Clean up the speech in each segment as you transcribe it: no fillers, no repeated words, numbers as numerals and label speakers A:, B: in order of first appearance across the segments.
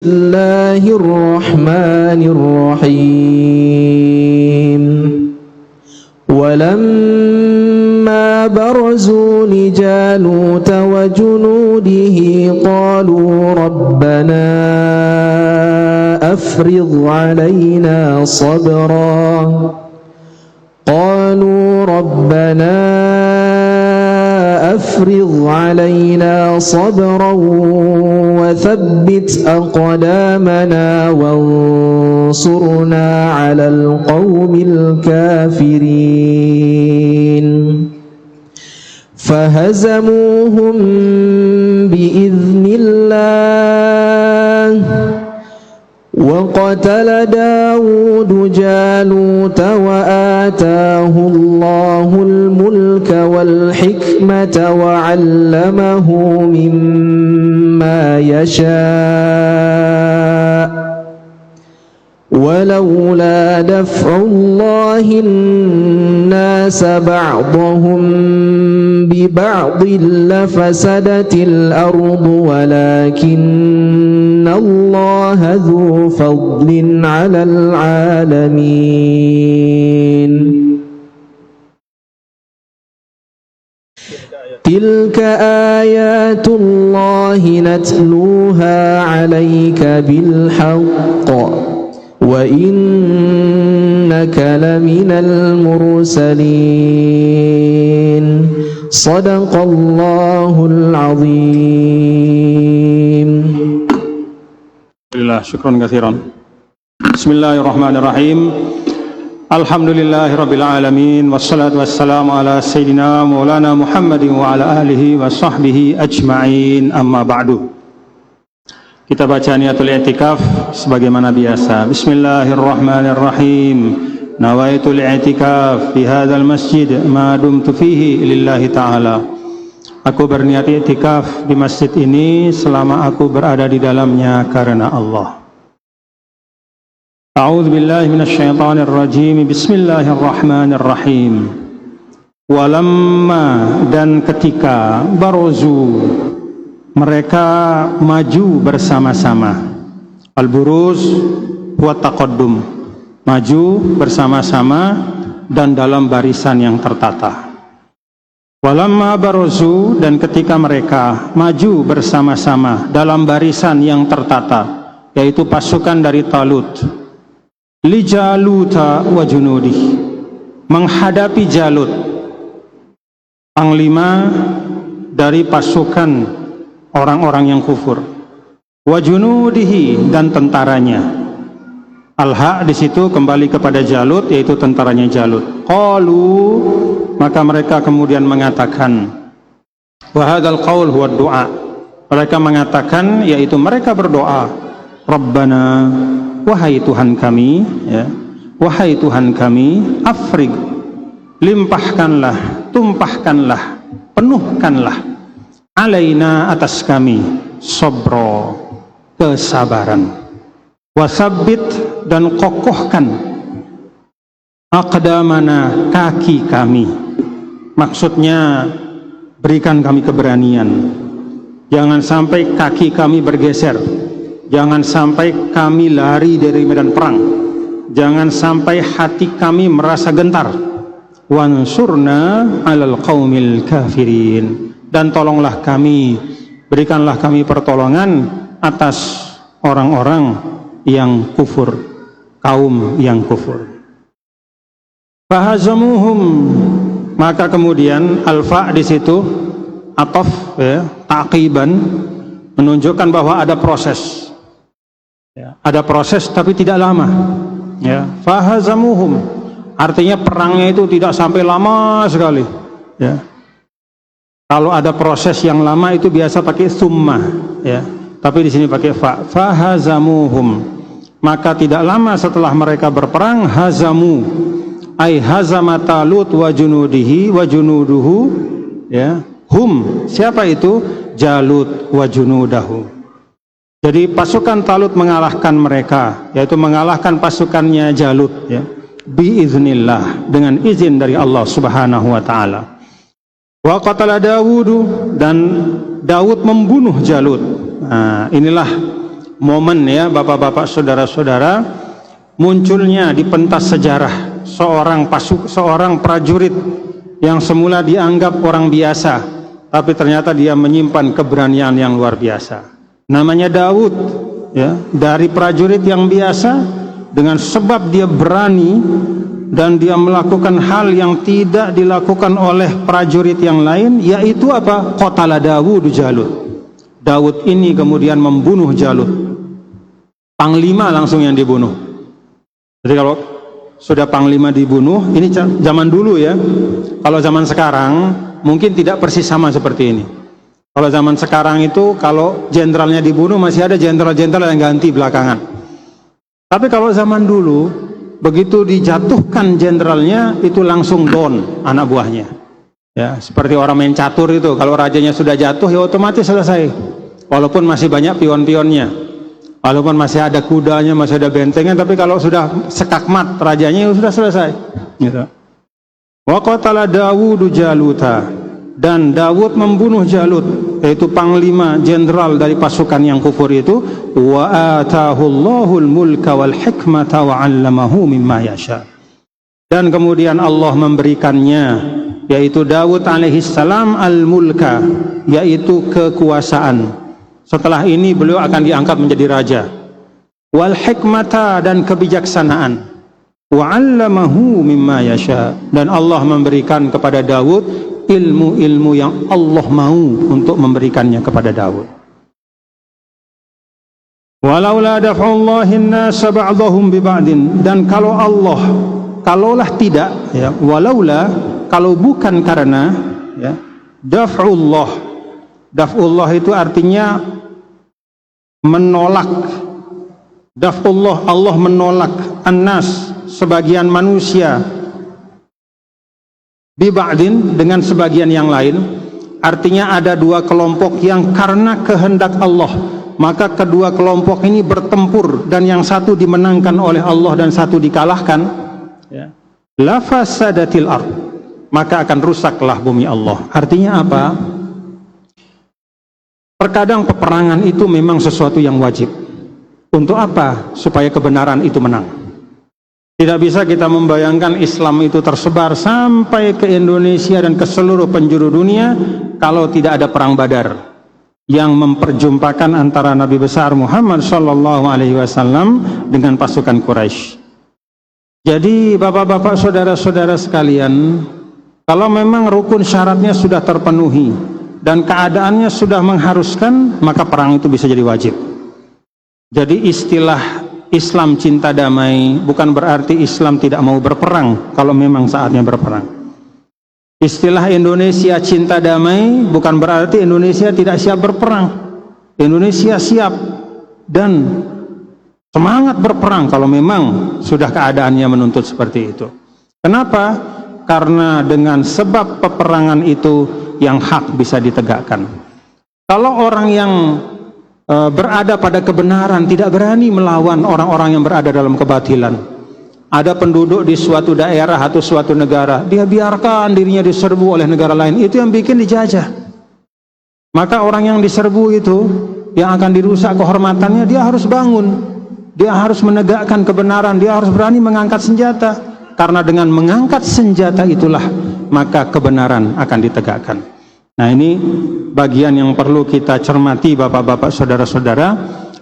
A: الله الرحمن الرحيم ولما برزوا لجالوت وجنوده قالوا ربنا أفرغ علينا صبرا وثبت أقدامنا وانصرنا على القوم الكافرين فهزموهم بإذن الله وقتل داود جالوت وآتاه الله الملك والحكمة وعلمه مما يشاء ولولا دفع الله الناس بعضهم ببعض لفسدت الأرض ولكن الله ذو فضل على العالمين تلك آيات الله نتلوها عليك بالحق وإنك لمن المرسلين صدق الله العظيم.
B: Alhamdulillah, syukran katsiran. Bismillahirrahmanirrahim. Alhamdulillahi rabbil alamin wassalatu wassalamu ala sayyidina maulana Muhammadin wa ala alihi wa sahbihi ajma'in, amma ba'du. Kita baca niatul i'tikaf sebagaimana biasa. Bismillahirrahmanirrahim. Nawaitul i'tikaf fi hadzal masjid ma dumtu fihi lillahi ta'ala. Aku berniat i'tikaf di masjid ini selama aku berada di dalamnya karena Allah. A'udzu billahi minasyaitonir rajim. Bismillahirrahmanirrahim. Walamma, dan ketika, barozu, mereka maju bersama-sama. Al-buruz huwa taqaddum, maju bersama-sama dan dalam barisan yang tertata. Walamma barozu, dan ketika mereka maju bersama-sama dalam barisan yang tertata, yaitu pasukan dari Talut, li Jaluta wa junudih, menghadapi Jalut, panglima dari pasukan orang-orang yang kufur, wa junudihi, dan tentaranya. Al-haq di situ kembali kepada Jalut, yaitu tentaranya Jalut. Qalu, maka mereka kemudian mengatakan, wa hadzal qaul huwa du'a, mereka mengatakan, yaitu mereka berdoa, Rabbana, wahai Tuhan kami, ya, wahai Tuhan kami, afrig, limpahkanlah, tumpahkanlah, penuhkanlah, alaina, atas kami, sobro, kesabaran, wasabbit, dan kokohkan, aqdamana, kaki kami, maksudnya berikan kami keberanian, jangan sampai kaki kami bergeser, jangan sampai kami lari dari medan perang, jangan sampai hati kami merasa gentar, wansurna alal qaumil kafirin, dan tolonglah kami, berikanlah kami pertolongan atas orang-orang yang kufur, kaum yang kufur. Fahazamuhum, maka kemudian alfa di situ ataf, ya, taqiban, menunjukkan bahwa ada proses, ya, ada proses tapi tidak lama, ya. Fahazamuhum artinya perangnya itu tidak sampai lama sekali, ya. Kalau ada proses yang lama itu biasa pakai summa, ya, tapi di sini pakai fa. Fahazamuhum, maka tidak lama setelah mereka berperang, hazamu, ai hazama Talut wa junudihi wa junuduhu, ya, hum, siapa itu? Jalut wa junudahu. Jadi pasukan Talut mengalahkan mereka, yaitu mengalahkan pasukannya Jalut, ya, biiznillah, dengan izin dari Allah Subhanahu wa taala. Wa qatala Dawudu, dan Daud membunuh Jalut. Nah, inilah momen ya bapak-bapak saudara-saudara, munculnya di pentas sejarah seorang prajurit yang semula dianggap orang biasa, tapi ternyata dia menyimpan keberanian yang luar biasa. Namanya Daud, ya, dari prajurit yang biasa, dengan sebab dia berani dan dia melakukan hal yang tidak dilakukan oleh prajurit yang lain, yaitu apa? Qatala Dawud Jalut. Daud ini kemudian membunuh Jalut. Panglima langsung yang dibunuh. Jadi kalau sudah panglima dibunuh, ini zaman dulu ya. Kalau zaman sekarang mungkin tidak persis sama seperti ini. Kalau zaman sekarang itu kalau jenderalnya dibunuh masih ada jenderal-jenderal yang ganti belakangan. Tapi kalau zaman dulu begitu dijatuhkan jenderalnya itu langsung down anak buahnya. Ya, seperti orang main catur itu, kalau rajanya sudah jatuh ya otomatis selesai. Walaupun masih banyak pion-pionnya. Walaupun masih ada kudanya, masih ada bentengnya, tapi kalau sudah sekakmat rajanya sudah selesai. Gitu. Wa qatala Dawud Jaluta, dan Dawud membunuh Jalut, yaitu panglima jenderal dari pasukan yang kufur itu. Wa atahu Allahul mulka wal hikmata wa 'allamahu mimma yasha. Dan kemudian Allah memberikannya, yaitu Dawud alaihissalam, al-mulka, yaitu kekuasaan. Setelah ini beliau akan diangkat menjadi raja. Wal hikmata, dan kebijaksanaan. Wa 'allamahu mimma yasha, dan Allah memberikan kepada Daud ilmu-ilmu yang Allah mau untuk memberikannya kepada Daud. Walaula daf'ullahi an-nasa ba'dahum bi ba'din, dan kalaulah tidak ya, walaula, kalau bukan karena ya, daf'ullah itu artinya menolak. Daf'ullah, Allah menolak annas, sebagian manusia, biba'din, dengan sebagian yang lain. Artinya ada dua kelompok yang karena kehendak Allah, maka kedua kelompok ini bertempur, dan yang satu dimenangkan oleh Allah dan satu dikalahkan, ya. Lafasadatil ard, maka akan rusaklah bumi Allah. Artinya apa? Terkadang peperangan itu memang sesuatu yang wajib. Untuk apa? Supaya kebenaran itu menang. Tidak bisa kita membayangkan Islam itu tersebar sampai ke Indonesia dan ke seluruh penjuru dunia kalau tidak ada perang Badar yang memperjumpakan antara Nabi besar Muhammad SAW dengan pasukan Quraisy. Jadi bapak-bapak, saudara-saudara sekalian, kalau memang rukun syaratnya sudah terpenuhi dan keadaannya sudah mengharuskan, maka perang itu bisa jadi wajib. Jadi istilah Islam cinta damai bukan berarti Islam tidak mau berperang kalau memang saatnya berperang. Istilah Indonesia cinta damai bukan berarti Indonesia tidak siap berperang. Indonesia siap dan semangat berperang kalau memang sudah keadaannya menuntut seperti itu. Kenapa? Karena dengan sebab peperangan itu yang hak bisa ditegakkan. Kalau orang yang berada pada kebenaran tidak berani melawan orang-orang yang berada dalam kebatilan. Ada penduduk di suatu daerah atau suatu negara, dia biarkan dirinya diserbu oleh negara lain, itu yang bikin dijajah. Maka orang yang diserbu itu, yang akan dirusak kehormatannya, dia harus bangun, dia harus menegakkan kebenaran, dia harus berani mengangkat senjata. Karena dengan mengangkat senjata itulah maka kebenaran akan ditegakkan. Nah, ini bagian yang perlu kita cermati bapak-bapak, saudara-saudara.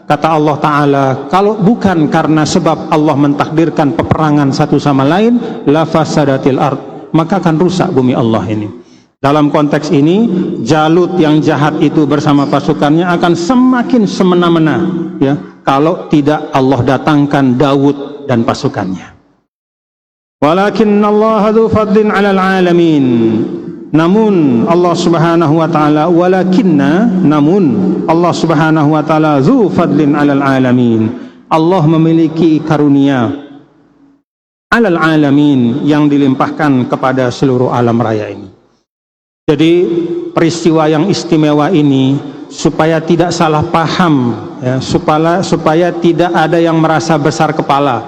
B: Kata Allah Ta'ala, kalau bukan karena sebab Allah mentakdirkan peperangan satu sama lain, lafasadatil ard, maka akan rusak bumi Allah ini. Dalam konteks ini, Jalut yang jahat itu bersama pasukannya akan semakin semena-mena, ya, kalau tidak Allah datangkan Daud dan pasukannya. Walakinnallaha dzu fadlin 'alal 'alamin. Namun Allah Subhanahu wa taala, namun Allah Subhanahu wa taala dzu fadlin 'alal 'alamin. Allah memiliki karunia 'alal 'alamin yang dilimpahkan kepada seluruh alam raya ini. Jadi peristiwa yang istimewa ini supaya tidak salah paham, ya, supaya tidak ada yang merasa besar kepala,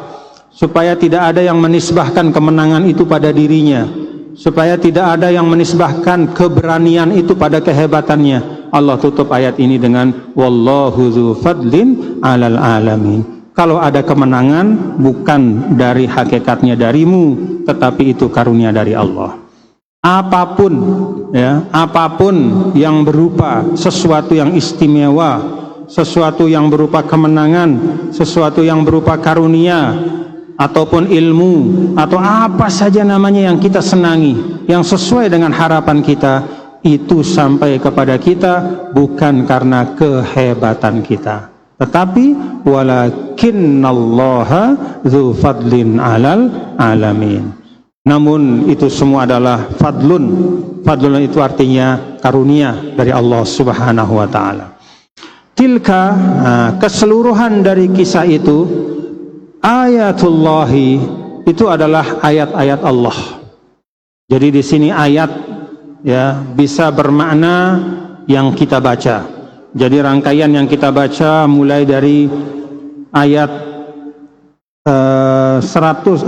B: supaya tidak ada yang menisbahkan kemenangan itu pada dirinya, supaya tidak ada yang menisbahkan keberanian itu pada kehebatannya. Allah tutup ayat ini dengan wallahu dzu fadlin 'alal alamin. Kalau ada kemenangan bukan dari hakikatnya darimu, tetapi itu karunia dari Allah. Apapun ya, apapun yang berupa sesuatu yang istimewa, sesuatu yang berupa kemenangan, sesuatu yang berupa karunia ataupun ilmu atau apa saja namanya yang kita senangi, yang sesuai dengan harapan kita, itu sampai kepada kita bukan karena kehebatan kita, tetapi walakinnallaha dzu fadlin 'alal alamin. Namun itu semua adalah fadlun. Fadlun itu artinya karunia dari Allah Subhanahu wa taala. Tilka, keseluruhan dari kisah itu, ayatullahi, itu adalah ayat-ayat Allah. Jadi di sini ayat ya bisa bermakna yang kita baca. Jadi rangkaian yang kita baca mulai dari ayat 246,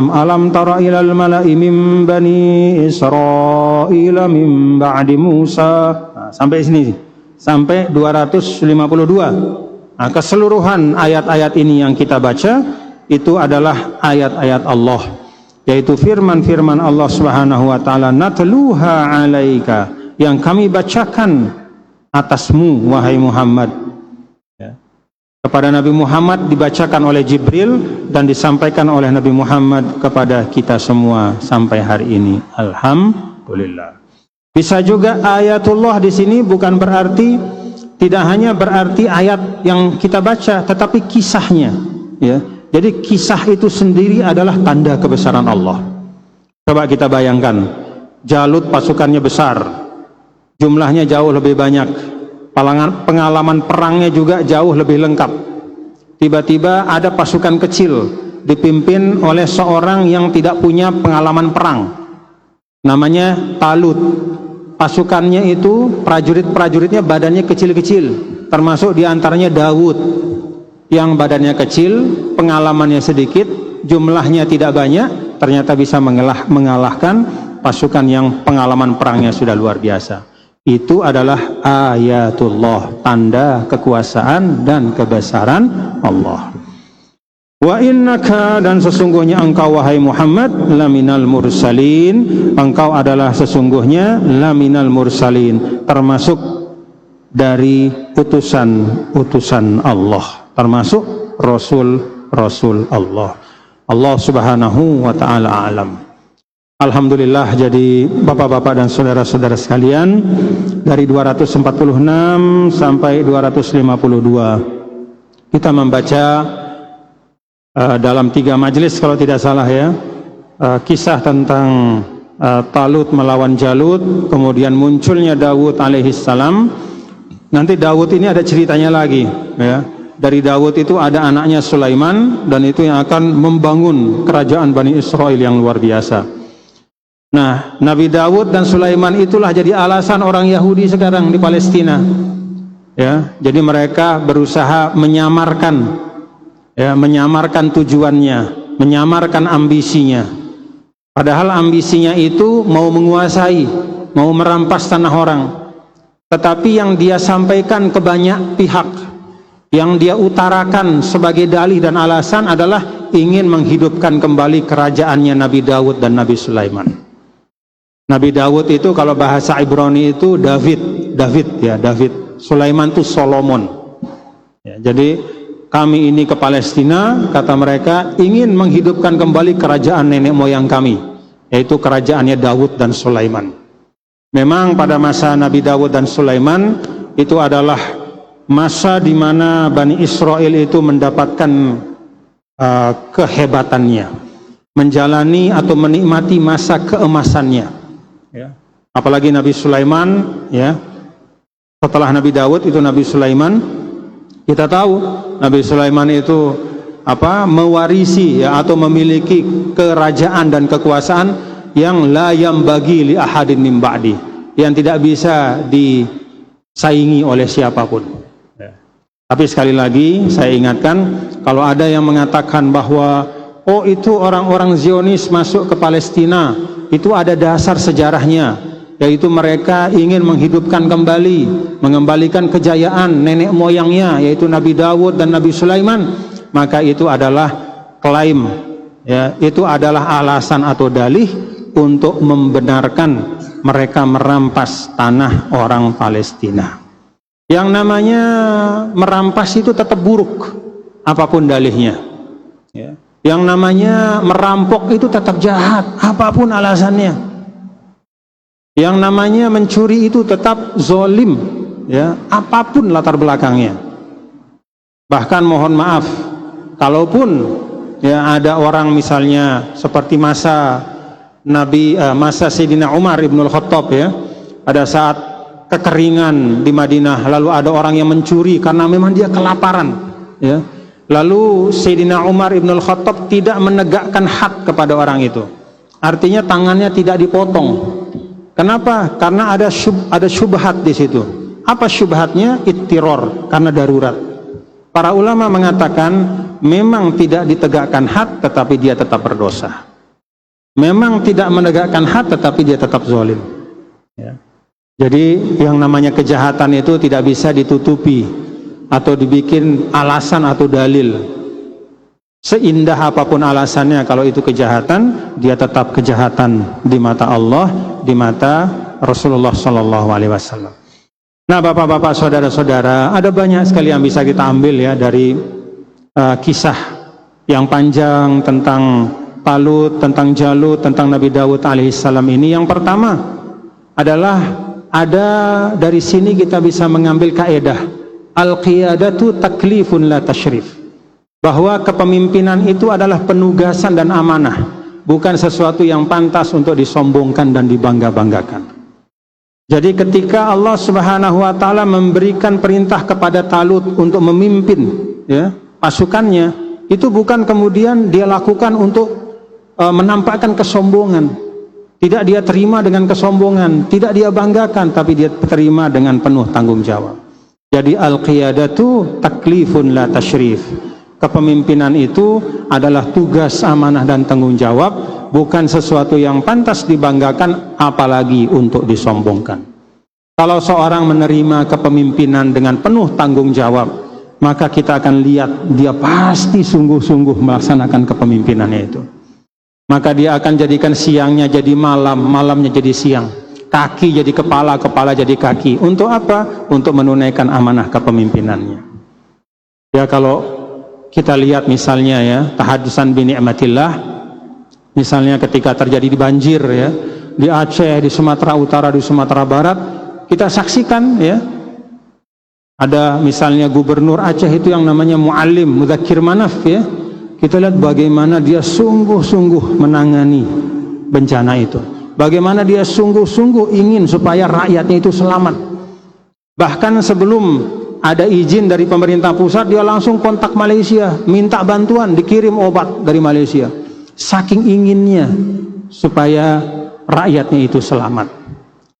B: alam tara ilal mala'i min bani Israila min ba'di Musa, sampai sini, sampai 252. Keseluruhan ayat-ayat ini yang kita baca itu adalah ayat-ayat Allah, yaitu firman-firman Allah Subhanahu wa taala, natluha 'alaika, yang kami bacakan atasmu wahai Muhammad. Kepada Nabi Muhammad dibacakan oleh Jibril dan disampaikan oleh Nabi Muhammad kepada kita semua sampai hari ini. Alhamdulillah. Bisa juga ayatullah di sini bukan berarti, tidak hanya berarti ayat yang kita baca, tetapi kisahnya. Ya. Jadi kisah itu sendiri adalah tanda kebesaran Allah. Coba kita bayangkan, Jalut pasukannya besar, jumlahnya jauh lebih banyak. Pengalaman perangnya juga jauh lebih lengkap. Tiba-tiba ada pasukan kecil dipimpin oleh seorang yang tidak punya pengalaman perang, namanya Talut. Pasukannya itu, prajurit-prajuritnya badannya kecil-kecil, termasuk diantaranya Daud yang badannya kecil, pengalamannya sedikit, jumlahnya tidak banyak, ternyata bisa mengalahkan pasukan yang pengalaman perangnya sudah luar biasa. Itu adalah ayatullah, tanda kekuasaan dan kebesaran Allah. Wa innaka, dan sesungguhnya engkau wahai Muhammad, laminal mursalin, engkau adalah sesungguhnya laminal mursalin, termasuk dari utusan-utusan Allah, termasuk rasul-rasul Allah. Allah Subhanahu wa taala alam. Alhamdulillah, jadi bapak-bapak dan saudara-saudara sekalian, dari 246 sampai 252 kita membaca dalam 3 majelis kalau tidak salah ya, kisah tentang Talut melawan Jalut, kemudian munculnya Daud alaihissalam. Nanti Daud ini ada ceritanya lagi ya. Dari Daud itu ada anaknya Sulaiman, dan itu yang akan membangun kerajaan Bani Israel yang luar biasa. Nah, Nabi Daud dan Sulaiman itulah jadi alasan orang Yahudi sekarang di Palestina. Ya, jadi mereka berusaha menyamarkan tujuannya, menyamarkan ambisinya. Padahal ambisinya itu mau menguasai, mau merampas tanah orang. Tetapi yang dia sampaikan ke banyak pihak, yang dia utarakan sebagai dalih dan alasan adalah ingin menghidupkan kembali kerajaannya Nabi Daud dan Nabi Sulaiman. Nabi Daud itu kalau bahasa Ibrani itu David. Sulaiman itu Solomon. Ya, jadi kami ini ke Palestina, kata mereka, ingin menghidupkan kembali kerajaan nenek moyang kami, yaitu kerajaannya Daud dan Sulaiman. Memang pada masa Nabi Daud dan Sulaiman itu adalah masa di mana Bani Israel itu mendapatkan kehebatannya, menjalani atau menikmati masa keemasannya. Ya. Apalagi Nabi Sulaiman, ya, setelah Nabi Daud itu Nabi Sulaiman. Kita tahu Nabi Sulaiman itu mewarisi ya, atau memiliki kerajaan dan kekuasaan yang la yambagi li ahadin min ba'di, yang tidak bisa disaingi oleh siapapun. Ya. Tapi sekali lagi saya ingatkan, kalau ada yang mengatakan bahwa itu orang-orang Zionis masuk ke Palestina, itu ada dasar sejarahnya. yaitu mereka ingin menghidupkan kembali, mengembalikan kejayaan nenek moyangnya, yaitu Nabi Dawud dan Nabi Sulaiman, maka itu adalah klaim, ya, itu adalah alasan atau dalih untuk membenarkan mereka merampas tanah orang Palestina. Yang namanya merampas itu tetap buruk, apapun dalihnya. Ya. Yang namanya merampok itu tetap jahat, apapun alasannya. Yang namanya mencuri itu tetap zolim, ya, apapun latar belakangnya. Bahkan mohon maaf, kalaupun ya ada orang misalnya seperti masa Sayyidina Umar Ibnul Khattab, ya, pada saat kekeringan di Madinah, lalu ada orang yang mencuri karena memang dia kelaparan, ya. Lalu Sayyidina Umar Ibnul Khattab tidak menegakkan had kepada orang itu, artinya tangannya tidak dipotong. Kenapa? Karena ada syubhat di situ. Apa syubhatnya? Ittiror, karena darurat. Para ulama mengatakan memang tidak ditegakkan had, tetapi dia tetap berdosa. Memang tidak menegakkan had, tetapi dia tetap zalim, ya. Jadi yang namanya kejahatan itu tidak bisa ditutupi atau dibikin alasan atau dalil. Seindah apapun alasannya, kalau itu kejahatan, dia tetap kejahatan di mata Allah, di mata Rasulullah SAW. Nah, bapak-bapak, saudara-saudara, ada banyak sekali yang bisa kita ambil ya dari kisah yang panjang tentang Talut, tentang Jalut, tentang Nabi Dawud alaihissalam ini. Yang pertama adalah dari sini kita bisa mengambil kaedah al-qiyadatu taklifun la tashrif, bahwa kepemimpinan itu adalah penugasan dan amanah, bukan sesuatu yang pantas untuk disombongkan dan dibangga-banggakan. Jadi ketika Allah Subhanahu wa taala memberikan perintah kepada Talut untuk memimpin, ya, pasukannya, itu bukan kemudian dia lakukan untuk menampakkan kesombongan. Tidak dia terima dengan kesombongan, tidak dia banggakan, tapi dia terima dengan penuh tanggung jawab. Jadi al-qiyadatu taklifun la tashrif. Kepemimpinan itu adalah tugas, amanah dan tanggung jawab, bukan sesuatu yang pantas dibanggakan, apalagi untuk disombongkan. Kalau seorang menerima kepemimpinan dengan penuh tanggung jawab, maka kita akan lihat dia pasti sungguh-sungguh melaksanakan kepemimpinannya itu. Maka dia akan jadikan siangnya jadi malam, malamnya jadi siang, kaki jadi kepala, kepala jadi kaki. Untuk apa? Untuk menunaikan amanah kepemimpinannya. Ya, kalau kita lihat misalnya ya, tahaddusan bi ni'matillah, misalnya ketika terjadi di banjir ya, di Aceh, di Sumatera Utara, di Sumatera Barat, kita saksikan ya, ada misalnya gubernur Aceh itu yang namanya Muallim Mudzakkir Manaf ya. Kita lihat bagaimana dia sungguh-sungguh menangani bencana itu. Bagaimana dia sungguh-sungguh ingin supaya rakyatnya itu selamat. Bahkan sebelum ada izin dari pemerintah pusat, dia langsung kontak Malaysia, minta bantuan, dikirim obat dari Malaysia. Saking inginnya supaya rakyatnya itu selamat.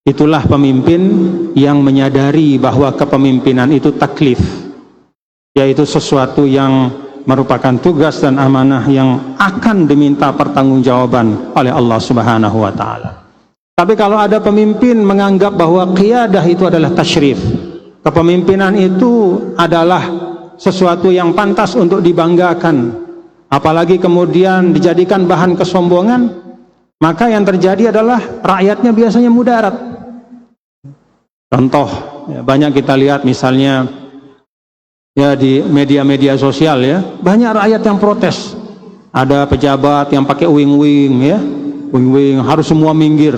B: Itulah pemimpin yang menyadari bahwa kepemimpinan itu taklif, yaitu sesuatu yang merupakan tugas dan amanah yang akan diminta pertanggungjawaban oleh Allah Subhanahu wa taala. Tapi kalau ada pemimpin menganggap bahwa qiyadah itu adalah tasyrif, kepemimpinan itu adalah sesuatu yang pantas untuk dibanggakan, apalagi kemudian dijadikan bahan kesombongan, maka yang terjadi adalah rakyatnya biasanya mudarat. Contoh, ya, banyak kita lihat misalnya ya di media-media sosial ya, banyak rakyat yang protes. Ada pejabat yang pakai wing-wing ya, wing-wing harus semua minggir,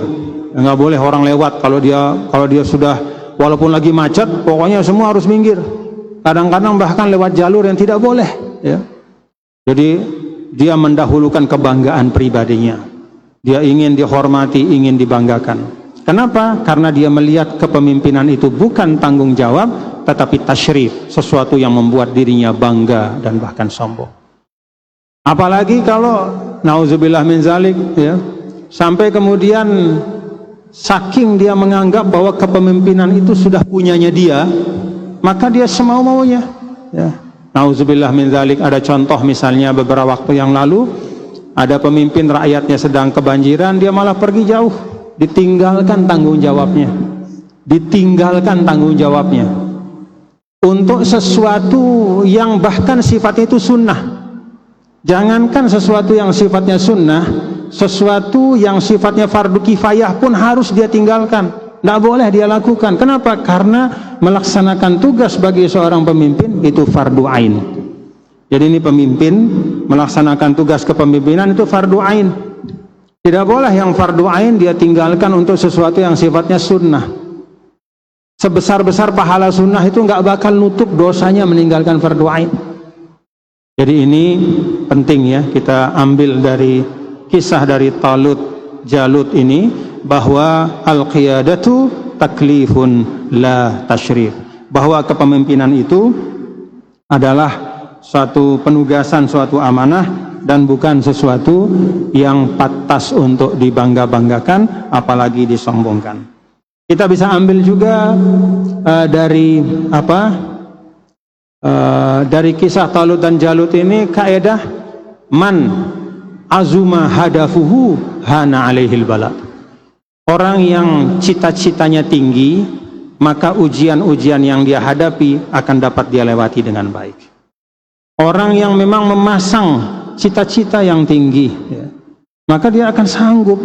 B: nggak boleh orang lewat. Kalau dia sudah, walaupun lagi macet, pokoknya semua harus minggir. Kadang-kadang bahkan lewat jalur yang tidak boleh ya. Jadi dia mendahulukan kebanggaan pribadinya, dia ingin dihormati, ingin dibanggakan. Kenapa? Karena dia melihat kepemimpinan itu bukan tanggung jawab, tetapi tasyrif, sesuatu yang membuat dirinya bangga dan bahkan sombong. Apalagi kalau nauzubillah min zalik ya, sampai kemudian saking dia menganggap bahwa kepemimpinan itu sudah punyanya dia, maka dia semau-maunya ya. Nauzubillah min zalik. Ada contoh misalnya beberapa waktu yang lalu, ada pemimpin rakyatnya sedang kebanjiran, dia malah pergi jauh ditinggalkan tanggung jawabnya. Ditinggalkan tanggung jawabnya untuk sesuatu yang bahkan sifatnya itu sunnah. Jangankan sesuatu yang sifatnya sunnah, sesuatu yang sifatnya fardu kifayah pun harus dia tinggalkan, tidak boleh dia lakukan. Kenapa? Karena melaksanakan tugas bagi seorang pemimpin itu fardu ain. Jadi ini pemimpin melaksanakan tugas kepemimpinan itu fardu ain. Tidak boleh yang fardu ain dia tinggalkan untuk sesuatu yang sifatnya sunnah. Sebesar-besar pahala sunnah itu nggak bakal nutup dosanya meninggalkan fardu ain. Jadi ini penting ya, kita ambil dari kisah dari Talut Jalut ini, bahwa al-qiyadatu taklifun la tasyrif, bahwa kepemimpinan itu adalah suatu penugasan, suatu amanah, dan bukan sesuatu yang pantas untuk dibangga-banggakan apalagi disombongkan. Kita bisa ambil juga dari dari kisah Talut dan Jalut ini kaedah man azuma hadafuhu hana alaihil bala. Orang yang cita-citanya tinggi, maka ujian-ujian yang dia hadapi akan dapat dia lewati dengan baik. Orang yang memang memasang cita-cita yang tinggi, ya, maka dia akan sanggup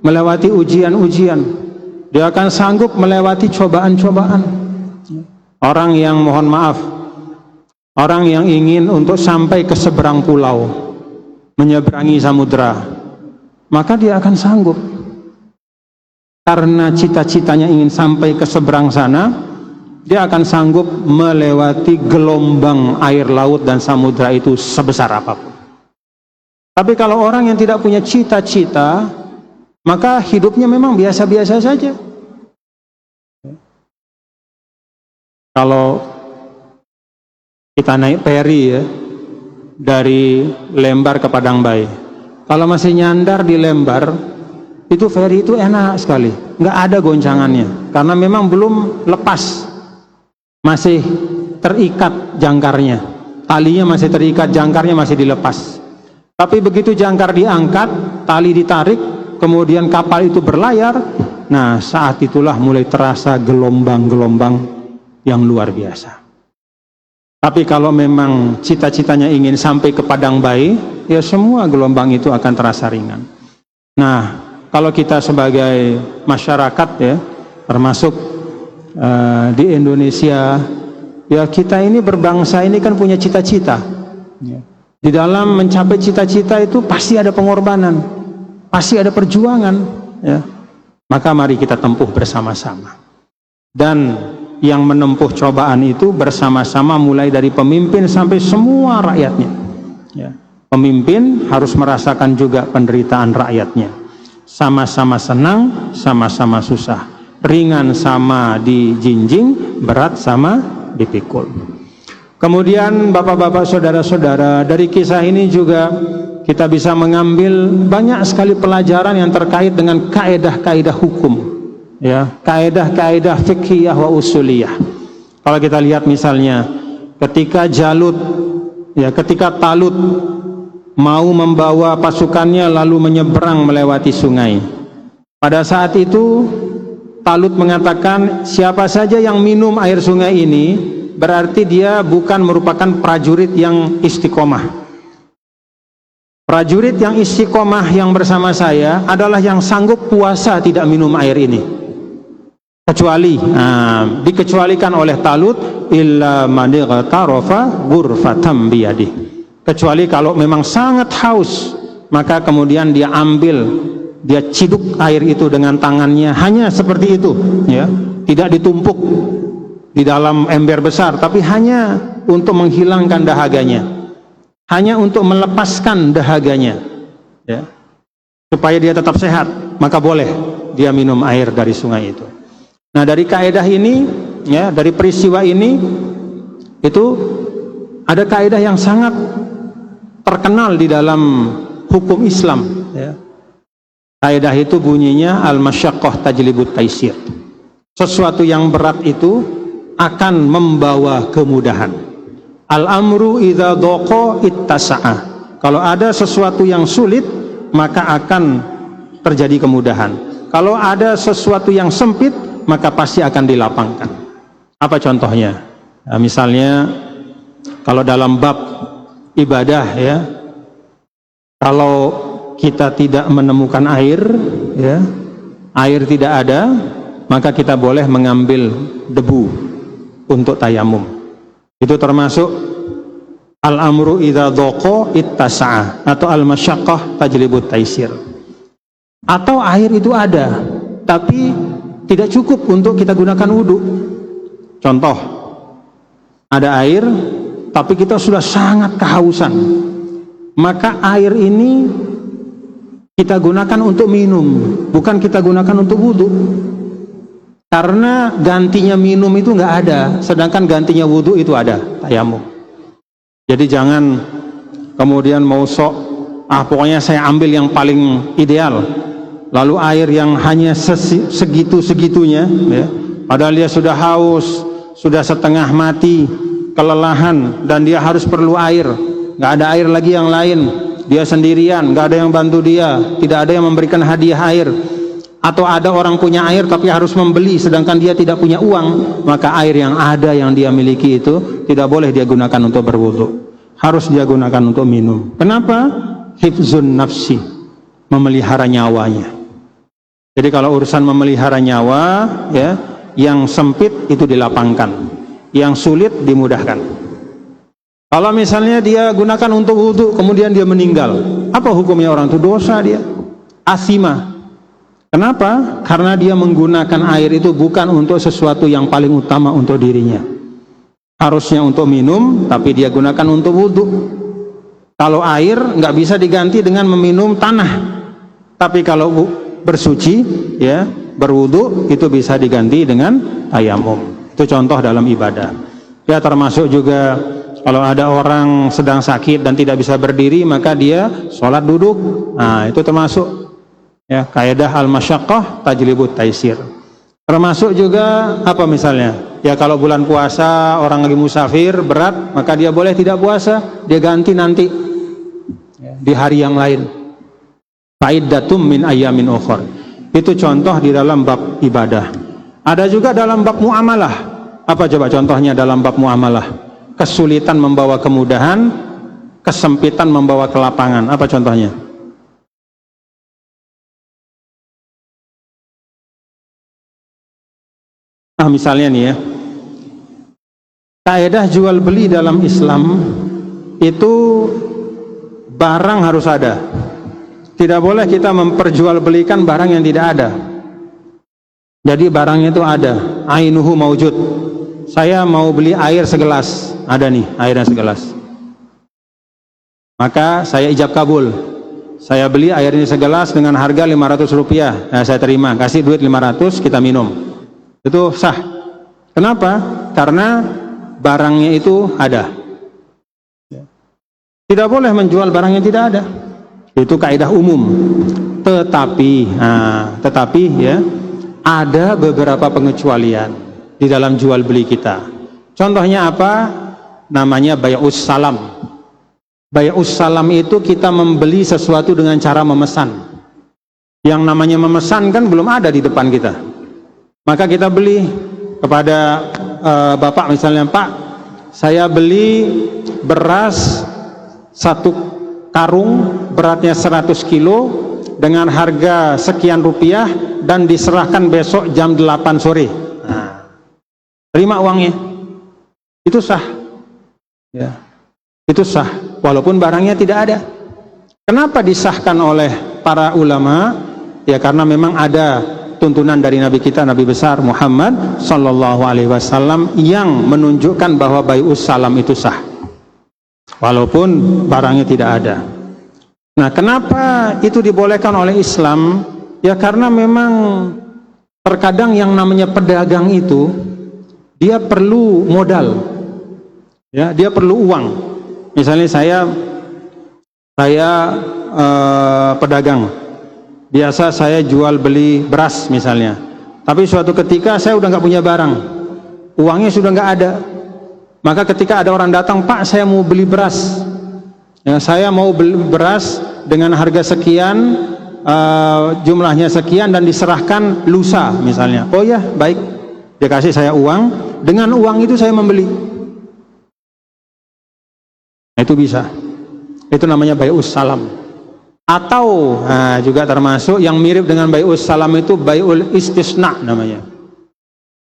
B: melewati ujian-ujian. Dia akan sanggup melewati cobaan-cobaan. Orang yang, mohon maaf, orang yang ingin untuk sampai ke seberang pulau, menyeberangi samudra, maka dia akan sanggup. Karena cita-citanya ingin sampai ke seberang sana, dia akan sanggup melewati gelombang air laut dan samudra itu sebesar apapun. Tapi kalau orang yang tidak punya cita-cita, maka hidupnya memang biasa-biasa saja. Kalau kita naik feri ya, dari Lembar ke Padangbae, kalau masih nyandar di Lembar, itu feri itu enak sekali, nggak ada goncangannya, karena memang belum lepas, masih terikat jangkarnya, talinya masih terikat, jangkarnya masih dilepas. Tapi begitu jangkar diangkat, tali ditarik, kemudian kapal itu berlayar, nah saat itulah mulai terasa gelombang-gelombang yang luar biasa. Tapi kalau memang cita-citanya ingin sampai ke Padangbae, ya semua gelombang itu akan terasa ringan. Nah, kalau kita sebagai masyarakat ya, termasuk di Indonesia, ya kita ini berbangsa ini kan punya cita-cita. Di dalam mencapai cita-cita itu pasti ada pengorbanan, pasti ada perjuangan. Ya. Maka mari kita tempuh bersama-sama. Dan yang menempuh cobaan itu bersama-sama, mulai dari pemimpin sampai semua rakyatnya. Ya. Pemimpin harus merasakan juga penderitaan rakyatnya. Sama-sama senang, sama-sama susah. Ringan sama dijinjing, berat sama dipikul. Kemudian bapak-bapak, saudara-saudara, dari kisah ini juga kita bisa mengambil banyak sekali pelajaran yang terkait dengan kaedah-kaedah hukum, ya, kaedah-kaedah fiqhiyah wa usuliyah. Kalau kita lihat misalnya ketika Jalut, ya, ketika Talut mau membawa pasukannya lalu menyeberang melewati sungai, pada saat itu Talut mengatakan siapa saja yang minum air sungai ini berarti dia bukan merupakan prajurit yang istiqomah. Prajurit yang istiqomah yang bersama saya adalah yang sanggup puasa tidak minum air ini. Kecuali, dikecualikan oleh Talut, illa man ightarafa ghurfatam biyadih. Kecuali kalau memang sangat haus, maka kemudian dia ambil, dia ciduk air itu dengan tangannya, hanya seperti itu, ya, tidak ditumpuk di dalam ember besar, tapi hanya untuk menghilangkan dahaganya, hanya untuk melepaskan dahaganya, ya, supaya dia tetap sehat, maka boleh dia minum air dari sungai itu. Nah, dari kaedah ini, ya, dari peristiwa ini, itu ada kaedah yang sangat terkenal di dalam hukum Islam, ya. Kaedah itu bunyinya al-masyaqqah tajlibut taisir. Sesuatu yang berat itu akan membawa kemudahan. Al-amru idza dhaqa ittasa'a. Kalau ada sesuatu yang sulit, maka akan terjadi kemudahan. Kalau ada sesuatu yang sempit, maka pasti akan dilapangkan. Apa contohnya? Nah, misalnya kalau dalam bab ibadah ya, kalau kita tidak menemukan air ya, air tidak ada, maka kita boleh mengambil debu untuk tayamum. Itu termasuk al-amru idza dhaqa ittasa'a, atau al-masyaqqah tajlibut taisir. Atau air itu ada tapi tidak cukup untuk kita gunakan wudhu. Contoh, ada air tapi kita sudah sangat kehausan, maka air ini kita gunakan untuk minum, bukan kita gunakan untuk wudhu. Karena gantinya minum itu nggak ada, sedangkan gantinya wudhu itu ada, tayamum. Jadi jangan kemudian mau sok, pokoknya saya ambil yang paling ideal, lalu air yang hanya segitu-segitunya ya, padahal dia sudah haus, sudah setengah mati, kelelahan, dan dia harus perlu air, nggak ada air lagi yang lain, dia sendirian, nggak ada yang bantu dia, tidak ada yang memberikan hadiah air. Atau ada orang punya air tapi harus membeli sedangkan dia tidak punya uang, maka air yang ada yang dia miliki itu tidak boleh dia gunakan untuk berwudu, harus dia gunakan untuk minum. Kenapa? Hifzun nafsi, memelihara nyawanya. Jadi kalau urusan memelihara nyawa ya, yang sempit itu dilapangkan, yang sulit dimudahkan. Kalau misalnya dia gunakan untuk wudu kemudian dia meninggal, apa hukumnya orang itu? Dosa dia, asima. Kenapa? Karena dia menggunakan air itu bukan untuk sesuatu yang paling utama untuk dirinya. Harusnya untuk minum, tapi dia gunakan untuk wudhu. Kalau air nggak bisa diganti dengan meminum tanah, tapi kalau bersuci, ya berwudhu itu bisa diganti dengan tayamum. Itu contoh dalam ibadah. Ya termasuk juga kalau ada orang sedang sakit dan tidak bisa berdiri, maka dia sholat duduk. Nah itu termasuk. Ya, kaidah al-masyaqqah tajlibut taisir. Termasuk juga apa misalnya? Ya kalau bulan puasa orang lagi musafir berat, maka dia boleh tidak puasa, dia ganti nanti ya, di hari yang lain. Fa'iddatum min ayyamin ukhar. Itu contoh di dalam bab ibadah. Ada juga dalam bab muamalah. Apa coba contohnya dalam bab muamalah? Kesulitan membawa kemudahan, kesempitan membawa kelapangan. Apa contohnya? Misalnya nih ya, kaidah jual beli dalam Islam itu barang harus ada. Tidak boleh kita memperjualbelikan barang yang tidak ada. Jadi barangnya itu ada, ainuhu maujud. Saya mau beli air segelas, ada nih airnya segelas. Maka saya ijab kabul. Saya beli airnya segelas dengan harga 500 rupiah. Nah, saya terima, kasih duit 500, kita minum. Itu sah. Kenapa? Karena barangnya itu ada. Tidak boleh menjual barang yang tidak ada. Itu kaidah umum. Tetapi ya ada beberapa pengecualian di dalam jual beli kita. Contohnya apa? Namanya bai'us salam. Bai'us salam itu kita membeli sesuatu dengan cara memesan. Yang namanya memesan kan belum ada di depan kita. Maka kita beli kepada bapak misalnya, Pak, saya beli beras 1 karung beratnya 100 kilo dengan harga sekian rupiah dan diserahkan besok jam 8 sore. Nah, terima uangnya. Itu sah. Ya. Itu sah walaupun barangnya tidak ada. Kenapa disahkan oleh para ulama? Ya karena memang ada tuntunan dari Nabi kita, Nabi besar Muhammad Sallallahu Alaihi Wasallam yang menunjukkan bahwa bai'us salam itu sah walaupun barangnya tidak ada. Nah kenapa itu dibolehkan oleh Islam? Ya karena memang terkadang yang namanya pedagang itu dia perlu modal, ya dia perlu uang. Misalnya saya pedagang, biasa saya jual beli beras misalnya, tapi suatu ketika saya udah nggak punya barang, uangnya sudah nggak ada. Maka ketika ada orang datang, Pak saya mau beli beras, ya, saya mau beli beras dengan harga sekian, jumlahnya sekian dan diserahkan lusa misalnya. Oh ya, baik, dia kasih saya uang, dengan uang itu saya membeli. Nah, itu bisa. Itu namanya bai'us salam. Atau juga termasuk yang mirip dengan bai'us salam itu bai'ul istisna namanya.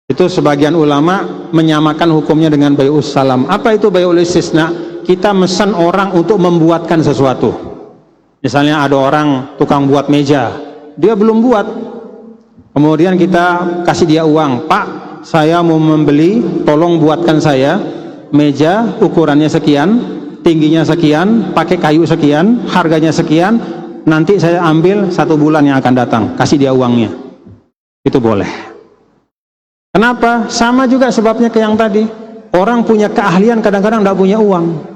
B: Itu sebagian ulama menyamakan hukumnya dengan bai'us salam. Apa itu bai'ul istisna? Kita mesan orang untuk membuatkan sesuatu. Misalnya ada orang tukang buat meja, dia belum buat. Kemudian kita kasih dia uang, Pak, saya mau membeli, tolong buatkan saya meja ukurannya sekian, tingginya sekian, pakai kayu sekian, harganya sekian, nanti saya ambil 1 bulan yang akan datang, kasih dia uangnya. Itu boleh. Kenapa? Sama juga sebabnya ke yang tadi. Orang punya keahlian kadang-kadang tidak punya uang.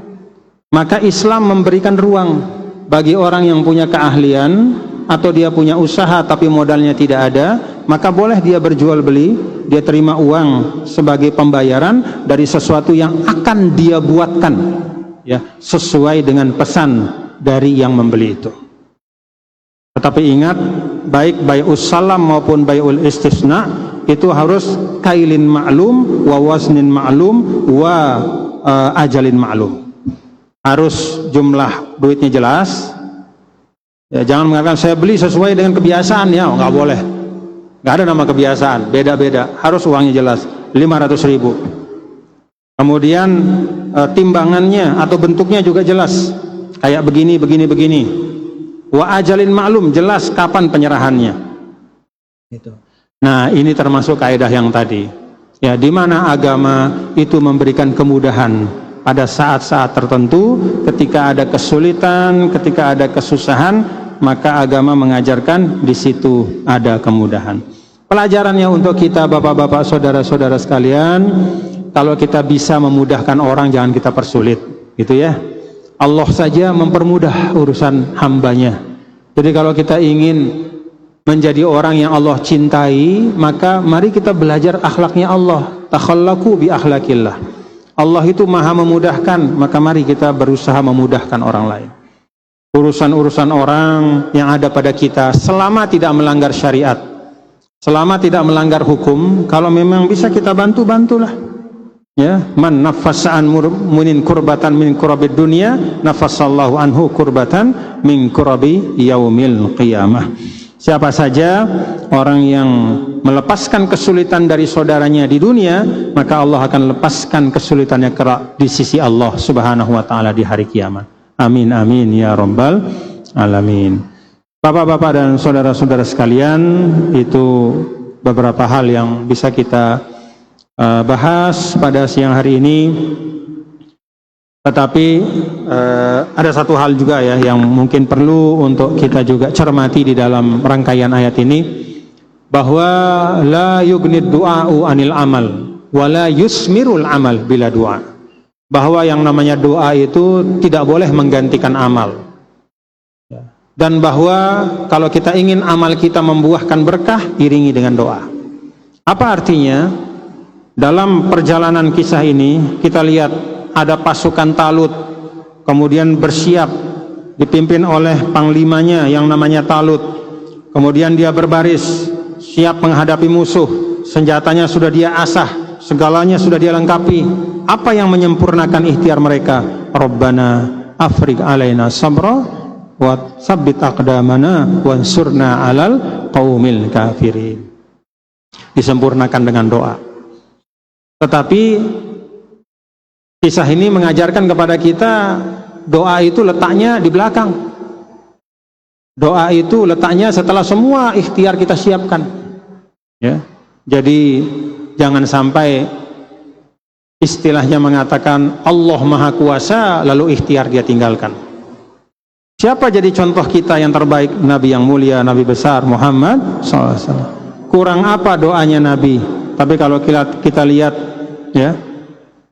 B: Maka Islam memberikan ruang bagi orang yang punya keahlian atau dia punya usaha tapi modalnya tidak ada, maka boleh dia berjual beli, dia terima uang sebagai pembayaran dari sesuatu yang akan dia buatkan, ya, sesuai dengan pesan dari yang membeli itu. Tetapi ingat, baik bai'us salam maupun bai'ul istisna itu harus kailin ma'lum wa wasnin ma'lum wa ajalin ma'lum. Harus jumlah duitnya jelas. Ya, jangan mengatakan saya beli sesuai dengan kebiasaan, ya, nggak boleh. Nggak ada nama kebiasaan, beda-beda. Harus uangnya jelas, 500.000. Kemudian timbangannya atau bentuknya juga jelas, kayak begini, begini, begini. Wa ajalin ma'lum, jelas kapan penyerahannya. Gitu. Nah, ini termasuk kaidah yang tadi. Ya, di mana agama itu memberikan kemudahan pada saat-saat tertentu, ketika ada kesulitan, ketika ada kesusahan, maka agama mengajarkan di situ ada kemudahan. Pelajarannya untuk kita bapak-bapak, saudara-saudara sekalian, kalau kita bisa memudahkan orang, jangan kita persulit, gitu ya. Allah saja mempermudah urusan hambanya. Jadi kalau kita ingin menjadi orang yang Allah cintai, maka mari kita belajar akhlaknya Allah. Takhallaqu bi akhlaqillah. Allah itu maha memudahkan, maka mari kita berusaha memudahkan orang lain. Urusan-urusan orang yang ada pada kita, selama tidak melanggar syariat, selama tidak melanggar hukum, kalau memang bisa kita bantu, bantulah. Ya, man naffasa'an munin kurbatan min kurabid dunya, nafassallahu anhu kurbatan min kurabi yaumil qiyamah. Siapa saja orang yang melepaskan kesulitan dari saudaranya di dunia, maka Allah akan lepaskan kesulitannya di sisi Allah Subhanahu wa taala di hari kiamat. Amin amin ya rabbal alamin. Bapak-bapak dan saudara-saudara sekalian, itu beberapa hal yang bisa kita bahas pada siang hari ini. Tetapi ada satu hal juga ya yang mungkin perlu untuk kita juga cermati di dalam rangkaian ayat ini, bahwa la yugnid du'a'u anil amal wa la yusmirul amal bila du'a. Bahwa yang namanya doa itu tidak boleh menggantikan amal. Dan bahwa kalau kita ingin amal kita membuahkan berkah, iringi dengan doa. Apa artinya? Dalam perjalanan kisah ini kita lihat ada pasukan Talut, kemudian bersiap dipimpin oleh panglimanya yang namanya Talut. Kemudian dia berbaris siap menghadapi musuh, senjatanya sudah dia asah, segalanya sudah dia lengkapi. Apa yang menyempurnakan ikhtiar mereka? Rabbana afriq alaina sabra wa tsabbit aqdamana wansurna alal qaumil kafirin. Disempurnakan dengan doa. Tetapi kisah ini mengajarkan kepada kita, doa itu letaknya di belakang. Doa itu letaknya setelah semua ikhtiar kita siapkan. Ya. Jadi jangan sampai istilahnya mengatakan Allah Maha Kuasa lalu ikhtiar dia tinggalkan. Siapa jadi contoh kita yang terbaik? Nabi yang mulia, Nabi besar Muhammad SAW. Kurang apa doanya Nabi? Tapi kalau kita lihat, ya,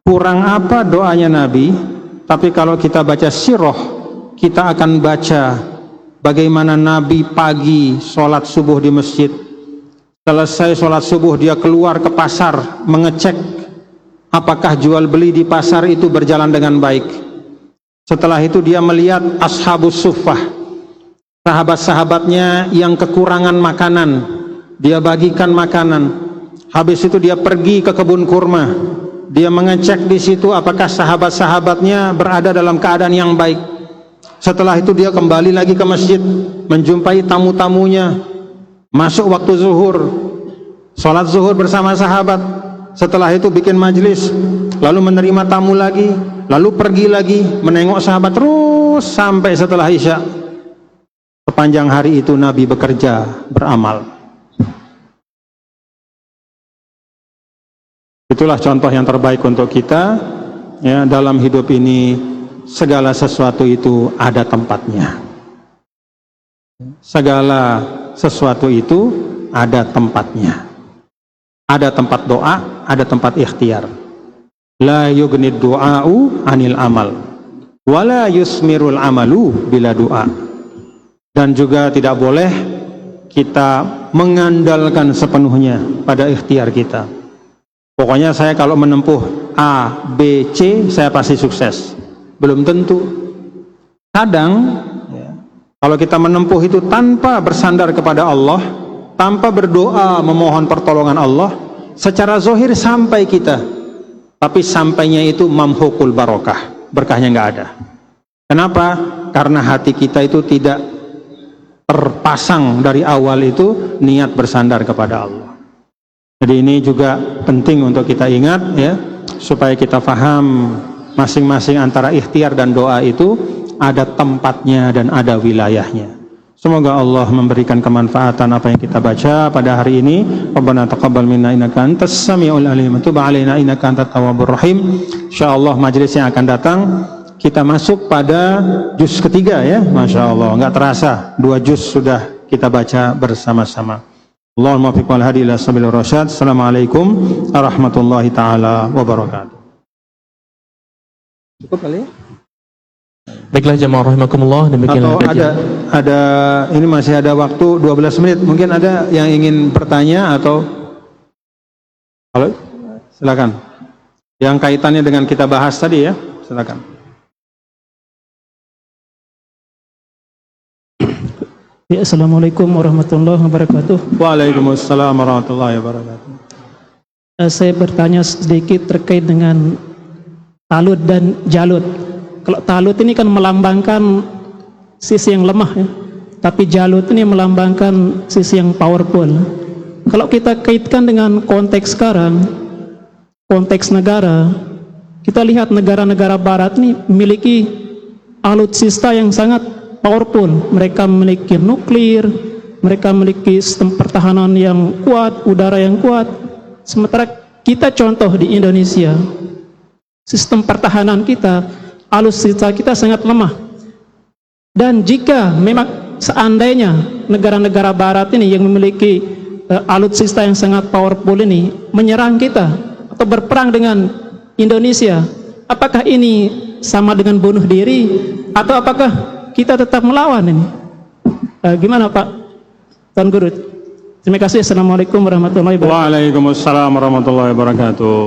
B: kurang apa doanya Nabi? Tapi kalau kita baca sirah, kita akan baca bagaimana Nabi pagi sholat subuh di masjid. Selesai sholat subuh dia keluar ke pasar mengecek apakah jual beli di pasar itu berjalan dengan baik. Setelah itu dia melihat ashabus suffah, sahabat-sahabatnya yang kekurangan makanan, dia bagikan makanan. Habis itu dia pergi ke kebun kurma, dia mengecek di situ apakah sahabat-sahabatnya berada dalam keadaan yang baik. Setelah itu dia kembali lagi ke masjid, menjumpai tamu-tamunya. Masuk waktu zuhur, sholat zuhur bersama sahabat. Setelah itu bikin majlis, lalu menerima tamu lagi, lalu pergi lagi menengok sahabat terus sampai setelah isya. Sepanjang hari itu Nabi bekerja, beramal. Itulah contoh yang terbaik untuk kita, ya, dalam hidup ini. Segala sesuatu itu ada tempatnya. Segala sesuatu itu ada tempatnya. Ada tempat doa, ada tempat ikhtiar. La yughnid du'a'u anil amal, wala yusmirul amalu bila doa. Dan juga tidak boleh kita mengandalkan sepenuhnya pada ikhtiar kita. Pokoknya saya kalau menempuh A, B, C, saya pasti sukses. Belum tentu. Kadang ya, kalau kita menempuh itu tanpa bersandar kepada Allah, tanpa berdoa memohon pertolongan Allah, secara zahir sampai kita, tapi sampainya itu mamhukul barokah, berkahnya nggak ada. Kenapa? Karena hati kita itu tidak terpasang dari awal itu niat bersandar kepada Allah. Jadi ini juga penting untuk kita ingat, ya, supaya kita faham masing-masing antara ikhtiar dan doa itu ada tempatnya dan ada wilayahnya. Semoga Allah memberikan kemanfaatan apa yang kita baca pada hari ini. Rabbana taqabbal minna innaka antas samiul alim wa tub alaina innaka antat tawwabur rahim. Insyaallah majelis yang akan datang kita masuk pada juz ketiga, ya. Masya Allah, nggak terasa 2 juz sudah kita baca bersama-sama. Allahumma fiq wal hadi ila sabil rasyad. Assalamualaikum warahmatullahi taala wabarakatuh. Cukup kali ya?
C: Baiklah jemaah rahimakumullah, demikianlah
B: atau ada ini masih ada waktu 12 menit. Mungkin ada yang ingin bertanya atau halo? Silakan. Yang kaitannya dengan kita bahas tadi, ya. Silakan.
D: Ya, Assalamualaikum warahmatullahi wabarakatuh.
B: Waalaikumsalam warahmatullahi wabarakatuh.
D: Saya bertanya sedikit terkait dengan Talut dan Jalut. Kalau Talut ini kan melambangkan sisi yang lemah, ya. Tapi Jalut ini melambangkan sisi yang powerful. Kalau kita kaitkan dengan konteks sekarang, konteks negara, kita lihat negara-negara barat ini memiliki alutsista yang sangat powerful. Mereka memiliki nuklir, mereka memiliki sistem pertahanan yang kuat, udara yang kuat. Sementara kita contoh di Indonesia, sistem pertahanan kita, alutsista kita sangat lemah. Dan jika memang seandainya negara-negara barat ini yang memiliki alutsista yang sangat powerful ini menyerang kita atau berperang dengan Indonesia, apakah ini sama dengan bunuh diri atau apakah kita tetap melawan ini? Gimana Pak Tuan Guru? Terima kasih. Assalamualaikum warahmatullahi wabarakatuh.
B: Waalaikumsalam warahmatullahi wabarakatuh.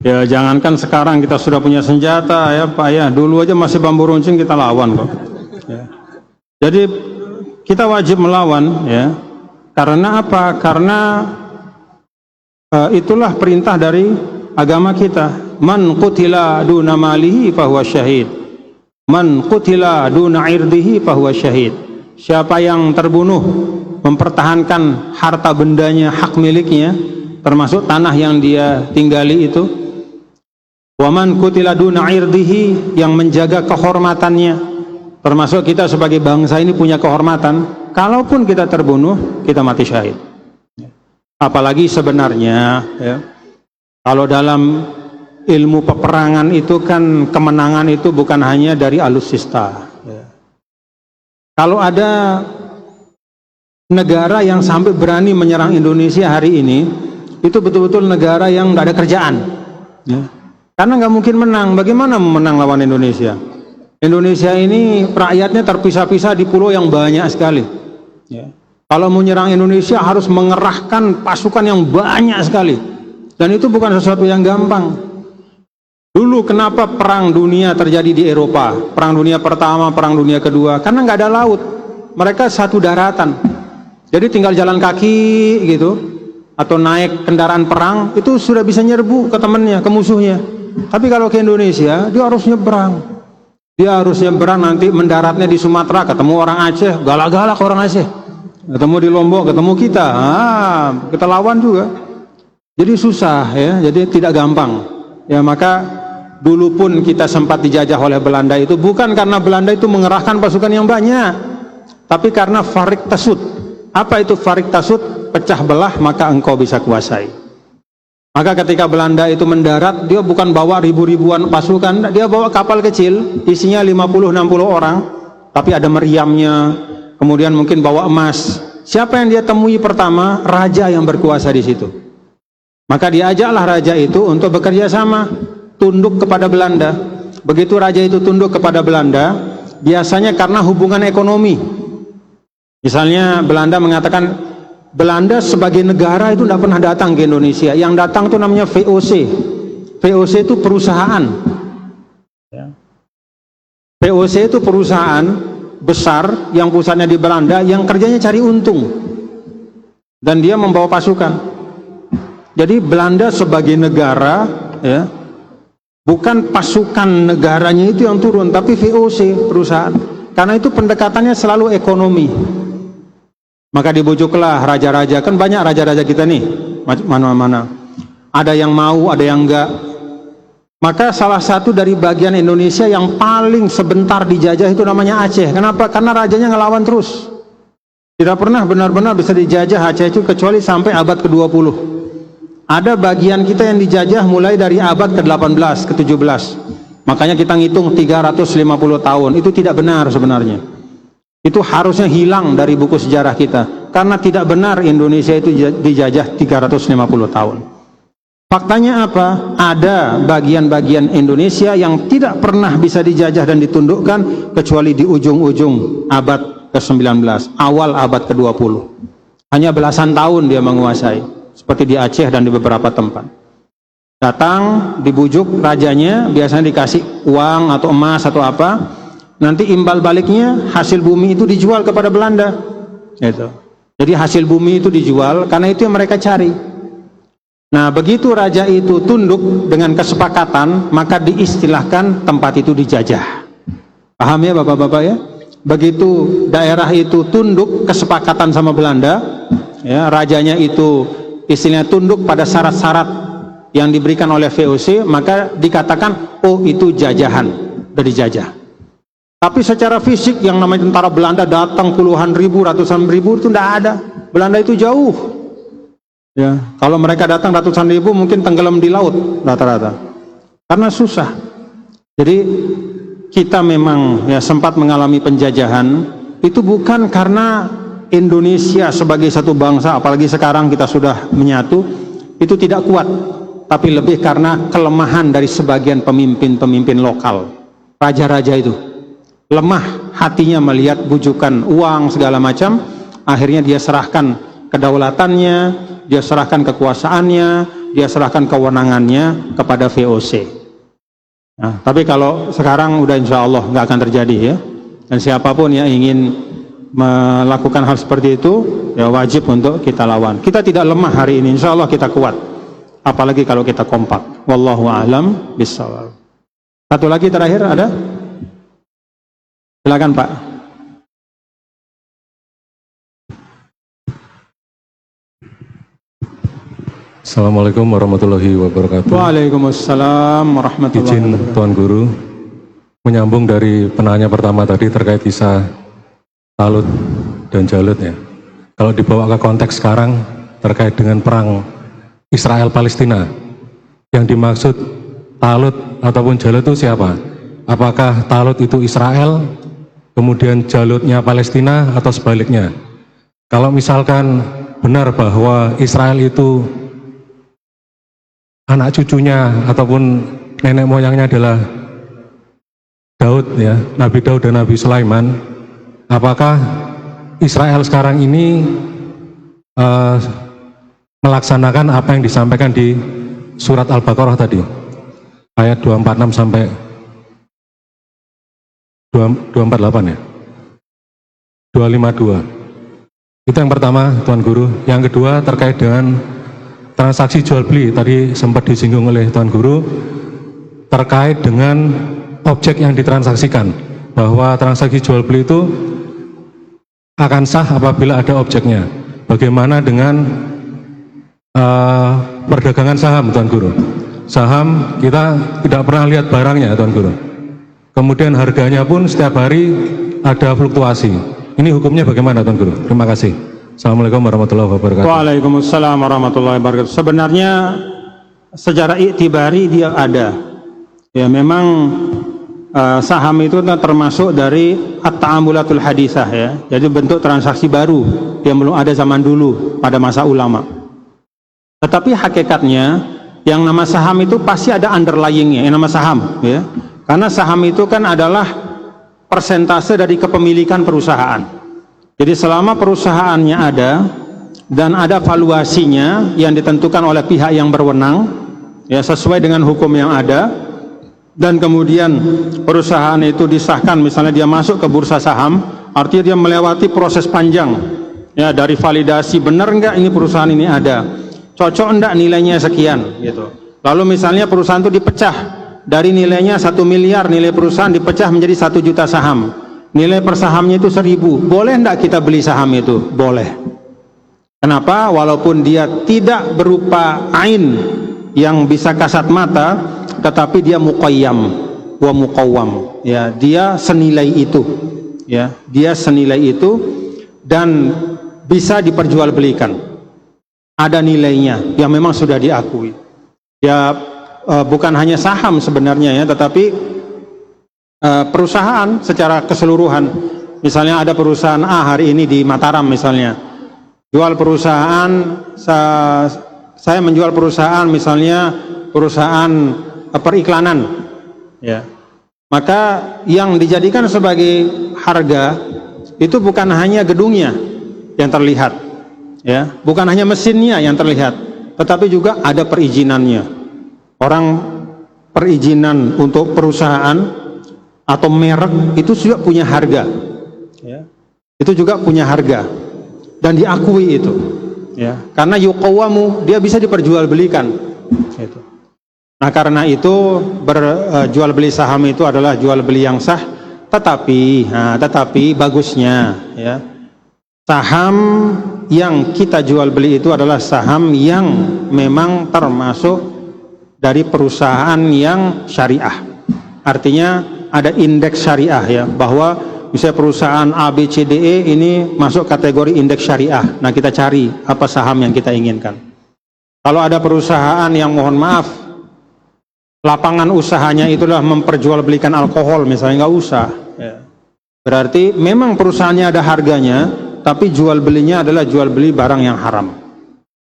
B: Ya, jangankan sekarang kita sudah punya senjata, ya Pak, ya. Dulu aja masih bambu runcing kita lawan kok. Ya. Jadi kita wajib melawan, ya. Karena apa? Karena itulah perintah dari agama kita. Man qutila duna malihi fahuwa syahid. Man qutila duna irdihi fahuwa syahid. Siapa yang terbunuh mempertahankan harta bendanya, hak miliknya, termasuk tanah yang dia tinggali itu. Waman qutila duna irdihi, yang menjaga kehormatannya, termasuk kita sebagai bangsa ini punya kehormatan. Kalaupun kita terbunuh, kita mati syahid. Apalagi sebenarnya, ya, kalau dalam ilmu peperangan itu kan kemenangan itu bukan hanya dari alutsista, ya. Kalau ada negara yang sampai berani menyerang Indonesia hari ini, itu betul-betul negara yang nggak ada kerjaan, ya. Karena nggak mungkin menang. Bagaimana menang lawan Indonesia? Indonesia ini rakyatnya terpisah-pisah di pulau yang banyak sekali, ya. Kalau mau menyerang Indonesia harus mengerahkan pasukan yang banyak sekali, dan itu bukan sesuatu yang gampang. Dulu kenapa perang dunia terjadi di Eropa? Perang dunia pertama, perang dunia kedua, karena nggak ada laut. mereka satu daratan. Jadi tinggal jalan kaki gitu, atau naik kendaraan perang, itu sudah bisa nyerbu ke temannya, ke musuhnya. Tapi kalau ke Indonesia, dia harus nyebrang. Dia harus nyebrang, nanti mendaratnya di Sumatera, ketemu orang Aceh, galak-galak orang Aceh. Ketemu di Lombok, ketemu kita, kita lawan juga. Jadi susah ya, jadi tidak gampang. Ya maka dulu pun kita sempat dijajah oleh Belanda itu bukan karena Belanda itu mengerahkan pasukan yang banyak, tapi karena farik tasud. Apa itu farik tasud? Pecah belah maka engkau bisa kuasai. Maka ketika Belanda itu mendarat, dia bukan bawa ribu-ribuan pasukan, dia bawa kapal kecil isinya 50-60 orang, tapi ada meriamnya, kemudian mungkin bawa emas. Siapa yang dia temui pertama? Raja yang berkuasa di situ. Maka diajaklah raja itu untuk bekerja sama, tunduk kepada Belanda. Begitu raja itu tunduk kepada Belanda, biasanya karena hubungan ekonomi. Misalnya Belanda mengatakan, Belanda sebagai negara itu tidak pernah datang ke Indonesia. Yang datang itu namanya VOC. VOC itu perusahaan. VOC itu perusahaan besar yang pusatnya di Belanda, yang kerjanya cari untung. Dan dia membawa pasukan. Jadi Belanda sebagai negara, ya, bukan pasukan negaranya itu yang turun, tapi VOC perusahaan. Karena itu pendekatannya selalu ekonomi. Maka dibujuklah raja-raja, kan banyak raja-raja kita nih, mana-mana. Ada yang mau, ada yang enggak. Maka salah satu dari bagian Indonesia yang paling sebentar dijajah itu namanya Aceh. Kenapa? Karena rajanya ngelawan terus. Tidak pernah benar-benar bisa dijajah Aceh itu kecuali sampai abad ke-20. Ada bagian kita yang dijajah mulai dari abad ke-18, ke-17. Makanya kita ngitung 350 tahun. Itu tidak benar sebenarnya. Itu harusnya hilang dari buku sejarah kita. Karena tidak benar Indonesia itu dijajah 350 tahun. Faktanya apa? Ada bagian-bagian Indonesia yang tidak pernah bisa dijajah dan ditundukkan kecuali di ujung-ujung abad ke-19, awal abad ke-20. Hanya belasan tahun dia menguasai, seperti di Aceh dan di beberapa tempat. Datang, dibujuk rajanya, biasanya dikasih uang atau emas atau apa. Nanti imbal baliknya hasil bumi itu dijual kepada Belanda. Gitu. Jadi hasil bumi itu dijual karena itu yang mereka cari. Nah, begitu raja itu tunduk dengan kesepakatan, maka diistilahkan tempat itu dijajah. Paham ya Bapak-bapak ya? Begitu daerah itu tunduk kesepakatan sama Belanda, ya, rajanya itu istilahnya tunduk pada syarat-syarat yang diberikan oleh VOC, maka dikatakan oh itu jajahan, udah dijajah. Tapi secara fisik yang namanya tentara Belanda datang puluhan ribu, ratusan ribu itu tidak ada. Belanda itu jauh. Ya, kalau mereka datang ratusan ribu mungkin tenggelam di laut rata-rata. Karena susah. Jadi kita memang ya sempat mengalami penjajahan itu bukan karena Indonesia sebagai satu bangsa, apalagi sekarang kita sudah menyatu, itu tidak kuat, tapi lebih karena kelemahan dari sebagian pemimpin-pemimpin lokal, raja-raja itu. Lemah hatinya melihat bujukan uang segala macam, akhirnya dia serahkan kedaulatannya, dia serahkan kekuasaannya, dia serahkan kewenangannya kepada VOC. Nah, tapi kalau sekarang udah insya Allah nggak akan terjadi ya. Dan siapapun yang ingin melakukan hal seperti itu, ya wajib untuk kita lawan. Kita tidak lemah hari ini, insya Allah kita kuat. Apalagi kalau kita kompak. Wallahu a'lam bishawab. Satu lagi terakhir ada? Silakan Pak.
E: Assalamualaikum warahmatullahi wabarakatuh.
B: Waalaikumsalam warahmatullahi
E: Izin
B: wabarakatuh.
E: Tuan Guru, menyambung dari penanya pertama tadi terkait kisah Talut dan Jalut ya. Kalau dibawa ke konteks sekarang terkait dengan perang Israel-Palestina, yang dimaksud Talut ataupun Jalut itu siapa? Apakah Talut itu Israel, kemudian Jalutnya Palestina, atau sebaliknya? Kalau misalkan benar bahwa Israel itu anak cucunya ataupun nenek moyangnya adalah Daud ya, Nabi Daud dan Nabi Sulaiman, apakah Israel sekarang ini melaksanakan apa yang disampaikan di surat Al-Baqarah tadi, ayat 246 sampai 248 ya, 252. Itu yang pertama, Tuan Guru. Yang kedua terkait dengan transaksi jual beli. Tadi sempat disinggung oleh Tuan Guru terkait dengan objek yang ditransaksikan, bahwa transaksi jual beli itu akan sah apabila ada objeknya. Bagaimana dengan perdagangan saham, Tuan Guru? Saham kita tidak pernah lihat barangnya, Tuan Guru. Kemudian harganya pun setiap hari ada fluktuasi. Ini hukumnya bagaimana, Tuan Guru? Terima kasih. Assalamualaikum warahmatullahi wabarakatuh.
B: Waalaikumsalam warahmatullahi wabarakatuh. Sebenarnya secara iktibari dia ada. Ya memang saham itu termasuk dari at-ta'amulatul hadisah ya. Jadi bentuk transaksi baru yang belum ada zaman dulu pada masa ulama. Tetapi hakikatnya yang nama saham itu pasti ada underlyingnya, yang nama saham ya. Karena saham itu kan adalah persentase dari kepemilikan perusahaan. Jadi selama perusahaannya ada dan ada valuasinya yang ditentukan oleh pihak yang berwenang ya sesuai dengan hukum yang ada, dan kemudian perusahaan itu disahkan, misalnya dia masuk ke bursa saham, artinya dia melewati proses panjang ya, dari validasi benar enggak ini perusahaan ini ada, cocok enggak nilainya sekian gitu. Lalu misalnya perusahaan itu dipecah dari nilainya 1 miliar, nilai perusahaan dipecah menjadi 1 juta saham, nilai per sahamnya itu 1000, boleh enggak kita beli saham itu? Boleh. Kenapa? Walaupun dia tidak berupa ain yang bisa kasat mata, tetapi dia muqayyam wa muqawwam ya, dia senilai itu ya, dia senilai itu dan bisa diperjualbelikan, ada nilainya yang memang sudah diakui ya. Bukan hanya saham sebenarnya ya, tetapi perusahaan secara keseluruhan. Misalnya ada perusahaan A hari ini di Mataram misalnya, jual perusahaan, saya menjual perusahaan misalnya perusahaan periklanan ya, maka yang dijadikan sebagai harga itu bukan hanya gedungnya yang terlihat ya, bukan hanya mesinnya yang terlihat, tetapi juga ada perizinannya. Orang perizinan untuk perusahaan atau merek itu juga punya harga ya. Itu juga punya harga dan diakui itu ya, karena yuqawamu, dia bisa diperjualbelikan gitu. Nah karena itu berjual beli saham itu adalah jual beli yang sah, tetapi bagusnya ya, saham yang kita jual beli itu adalah saham yang memang termasuk dari perusahaan yang syariah. Artinya ada indeks syariah ya, bahwa misalnya perusahaan A, B, C, D, E ini masuk kategori indeks syariah. Nah kita cari apa saham yang kita inginkan. Kalau ada perusahaan yang mohon maaf lapangan usahanya itulah memperjualbelikan alkohol misalnya, nggak usah ya. Berarti memang perusahaannya ada harganya, tapi jual belinya adalah jual beli barang yang haram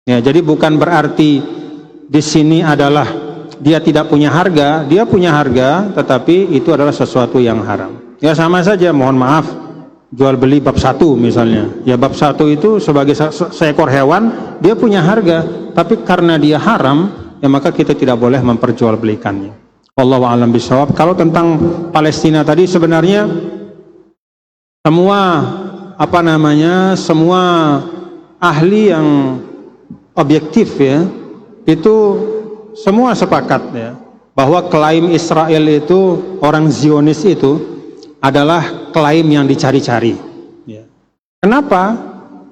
B: ya. Jadi bukan berarti di sini adalah dia tidak punya harga, dia punya harga, tetapi itu adalah sesuatu yang haram. Ya sama saja, mohon maaf, jual beli bab 1 misalnya. Ya bab 1 itu sebagai seekor hewan, dia punya harga, tapi karena dia haram, ya maka kita tidak boleh memperjualbelikannya. Wallahu a'lam bishawab. Kalau tentang Palestina tadi sebenarnya semua semua ahli yang objektif ya, itu semua sepakat ya, bahwa klaim Israel itu, orang Zionis itu adalah klaim yang dicari-cari ya. Kenapa?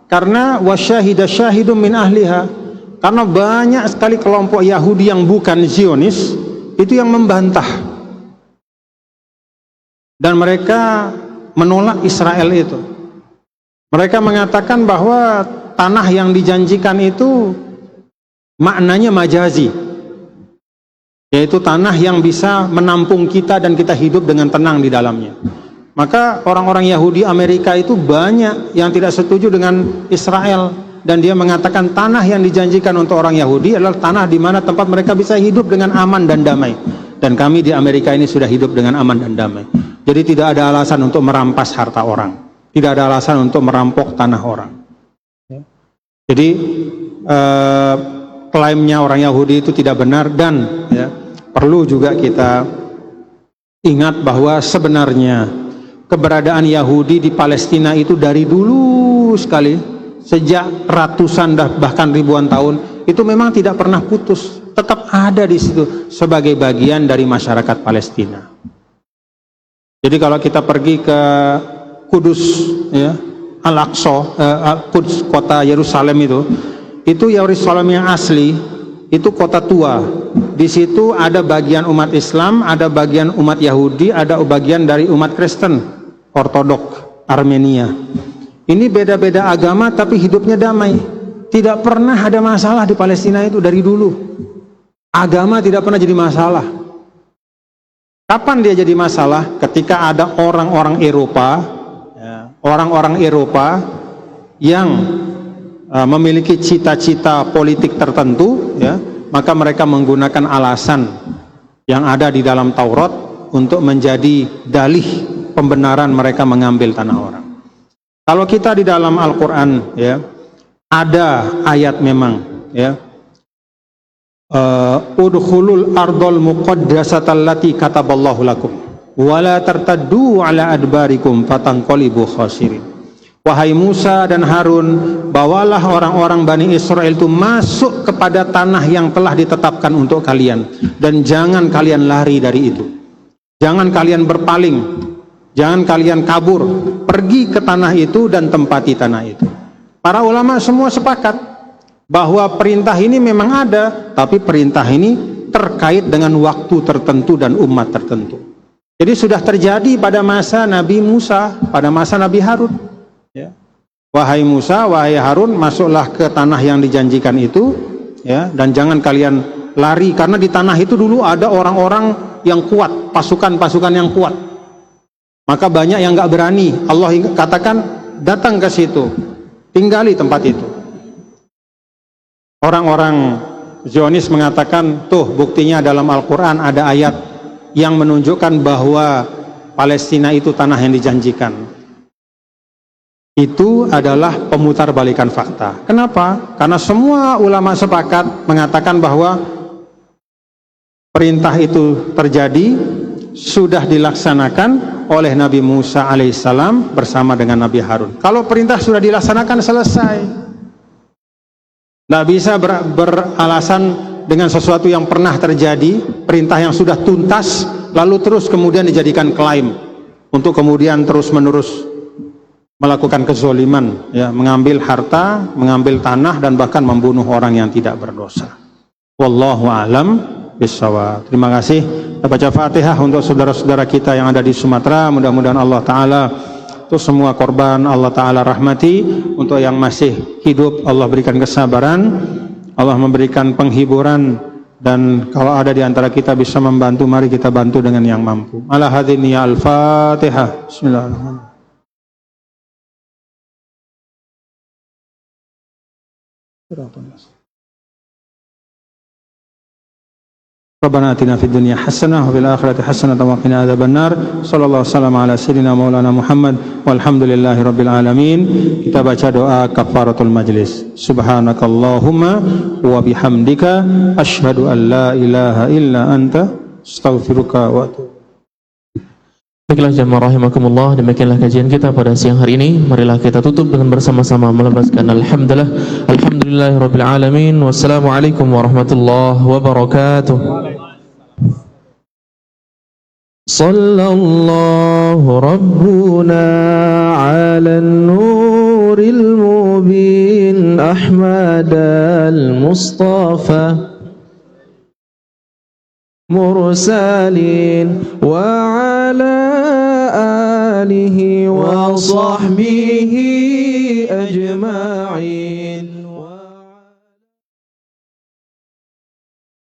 B: Karena wasyahida syahidum min ahliha, karena banyak sekali kelompok Yahudi yang bukan Zionis itu yang membantah, dan mereka menolak Israel itu. Mereka mengatakan bahwa tanah yang dijanjikan itu maknanya majazi, yaitu tanah yang bisa menampung kita dan kita hidup dengan tenang di dalamnya. Maka orang-orang Yahudi Amerika itu banyak yang tidak setuju dengan Israel, dan dia mengatakan tanah yang dijanjikan untuk orang Yahudi adalah tanah di mana tempat mereka bisa hidup dengan aman dan damai. Dan kami di Amerika ini sudah hidup dengan aman dan damai. Jadi tidak ada alasan untuk merampas harta orang, tidak ada alasan untuk merampok tanah orang. Jadi klaimnya orang Yahudi itu tidak benar, dan ya, perlu juga kita ingat bahwa sebenarnya keberadaan Yahudi di Palestina itu dari dulu sekali, sejak ratusan bahkan ribuan tahun, itu memang tidak pernah putus, tetap ada di situ sebagai bagian dari masyarakat Palestina. Jadi kalau kita pergi ke Kudus, ya, Al-Aqsa, Quds, kota Yerusalem itu Yerusalem yang asli, itu kota tua. Di situ ada bagian umat Islam, ada bagian umat Yahudi, ada bagian dari umat Kristen, Ortodok, Armenia. Ini beda-beda agama tapi hidupnya damai. Tidak pernah ada masalah di Palestina itu dari dulu. Agama tidak pernah jadi masalah. Kapan dia jadi masalah? Ketika ada orang-orang Eropa, yang memiliki cita-cita politik tertentu, ya, maka mereka menggunakan alasan yang ada di dalam Taurat untuk menjadi dalih pembenaran mereka mengambil tanah orang. Kalau kita di dalam Al-Quran, ya, ada ayat memang, ya, udkhulul ardol muqaddasatallati kataballahu lakum wala tartaddu ala adbarikum fatanqalibu khasirin. Wahai Musa dan Harun, bawalah orang-orang Bani Israel itu masuk kepada tanah yang telah ditetapkan untuk kalian, dan jangan kalian lari dari itu. Jangan kalian berpaling, jangan kalian kabur, pergi ke tanah itu dan tempati tanah itu. Para ulama semua sepakat bahwa perintah ini memang ada, tapi perintah ini terkait dengan waktu tertentu dan umat tertentu. Jadi sudah terjadi pada masa Nabi Musa, pada masa Nabi Harun. Ya. Wahai Musa, wahai Harun, masuklah ke tanah yang dijanjikan itu, ya, dan jangan kalian lari, karena di tanah itu dulu ada orang-orang yang kuat, pasukan-pasukan yang kuat. Maka banyak yang nggak berani. Allah katakan datang ke situ, tinggali tempat itu. Orang-orang Zionis mengatakan, tuh buktinya dalam Al-Quran ada ayat yang menunjukkan bahwa Palestina itu tanah yang dijanjikan. Itu adalah pemutarbalikan fakta. Kenapa? Karena semua ulama sepakat mengatakan bahwa perintah itu terjadi, sudah dilaksanakan oleh Nabi Musa alaihissalam bersama dengan Nabi Harun. Kalau perintah sudah dilaksanakan, selesai. Tidak bisa beralasan dengan sesuatu yang pernah terjadi, perintah yang sudah tuntas, lalu terus kemudian dijadikan klaim untuk kemudian terus-menerus melakukan kezoliman, ya, mengambil harta, mengambil tanah, dan bahkan membunuh orang yang tidak berdosa. Wallahu a'lam bishawab. Terima kasih. Kita baca Fatihah untuk saudara-saudara kita yang ada di Sumatera. Mudah-mudahan Allah Ta'ala untuk semua korban Allah Ta'ala rahmati. Untuk yang masih hidup Allah berikan kesabaran, Allah memberikan penghiburan, dan kalau ada di antara kita bisa membantu, mari kita bantu dengan yang mampu. Ala hadini al-Fatihah. Bismillahirrahmanirrahim. Rabbana atina fid dunya hasanah wa fil akhirati hasanah wa qina adzabannar. Sallallahu wasallam ala sayyidina maulana Muhammad walhamdulillahi rabbil alamin. Kita baca doa kafaratul majlis. Subhanakallahumma wa bihamdika asyhadu an la ilaha illa anta astaghfiruka wa atubu.
C: Baiklah jamaah rahimakumullah, demikianlah kajian kita pada siang hari ini. Marilah kita tutup dengan bersama-sama melafazkan alhamdulillah, alhamdulillahirabbil alamin. Wassalamualaikum warahmatullahi wabarakatuh. Sallallahu rabbuna ala nuril mubin Ahmadal Mustafa mursalin wa ala alihi wa sahbihi ajma'in.